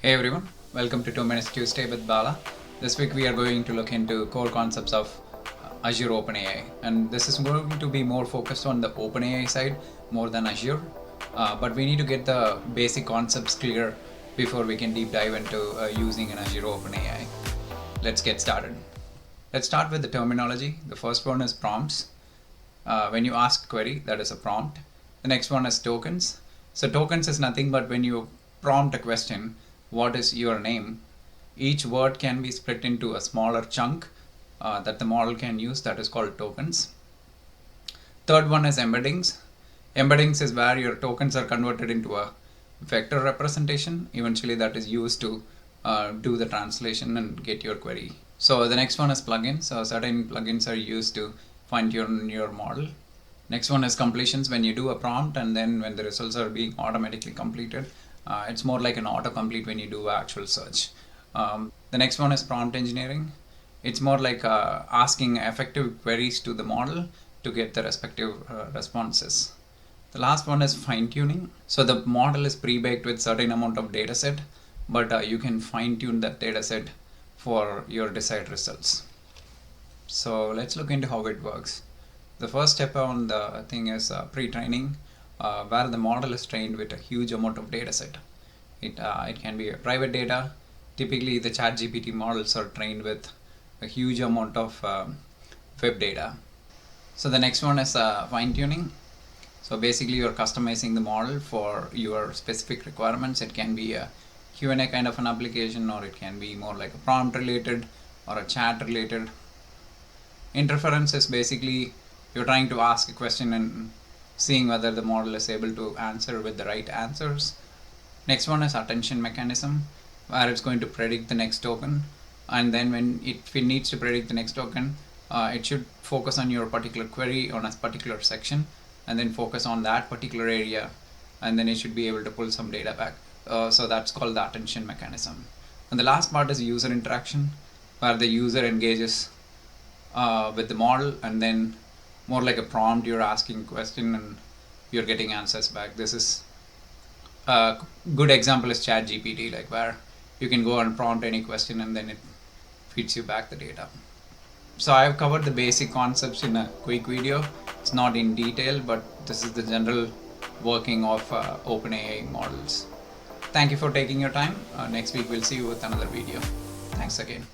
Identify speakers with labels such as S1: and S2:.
S1: Hey everyone, welcome to 2 Minutes Tuesday with Bala. This week we are going to look into core concepts of Azure OpenAI, and this is going to be more focused on the OpenAI side more than Azure. But we need to get the basic concepts clear before we can deep dive into using an Azure OpenAI. Let's get started. Let's start with the terminology. The first one is prompts. When you ask a query, that is a prompt. The next one is tokens. So tokens is nothing but when you prompt a question, what is your name? Each word can be split into a smaller chunk that the model can use, that is called tokens. Third one is embeddings. Embeddings is where your tokens are converted into a vector representation. Eventually that is used to do the translation and get your query. So the next one is plugins. So certain plugins are used to fine tune your model. Next one is completions. When you do a prompt and then when the results are being automatically completed, it's more like an autocomplete when you do actual search. The next one is prompt engineering. It's more like asking effective queries to the model to get the respective responses. The last one is fine tuning. So the model is pre-baked with certain amount of data set, but you can fine tune that data set for your desired results. So let's look into how it works. The first step on the thing is pre-training, where the model is trained with a huge amount of data set. It can be a private data. Typically the ChatGPT models are trained with a huge amount of web data. So the next one is fine-tuning. So basically you're customizing the model for your specific requirements. It can be a Q&A kind of an application, or it can be more like a prompt related or a chat related. Interference is basically you're trying to ask a question and seeing whether the model is able to answer with the right answers. Next one is attention mechanism, where it's going to predict the next token, and then when it needs to predict the next token, it should focus on your particular query on a particular section and then focus on that particular area, and then it should be able to pull some data back. So that's called the attention mechanism. And the last part is user interaction, where the user engages with the model, and then more like a prompt, you're asking a question and you're getting answers back. This is a good example is ChatGPT, like where you can go and prompt any question and then it feeds you back the data. So I've covered the basic concepts in a quick video. It's not in detail, but this is the general working of OpenAI models. Thank you for taking your time. Next week we'll see you with another video. Thanks again.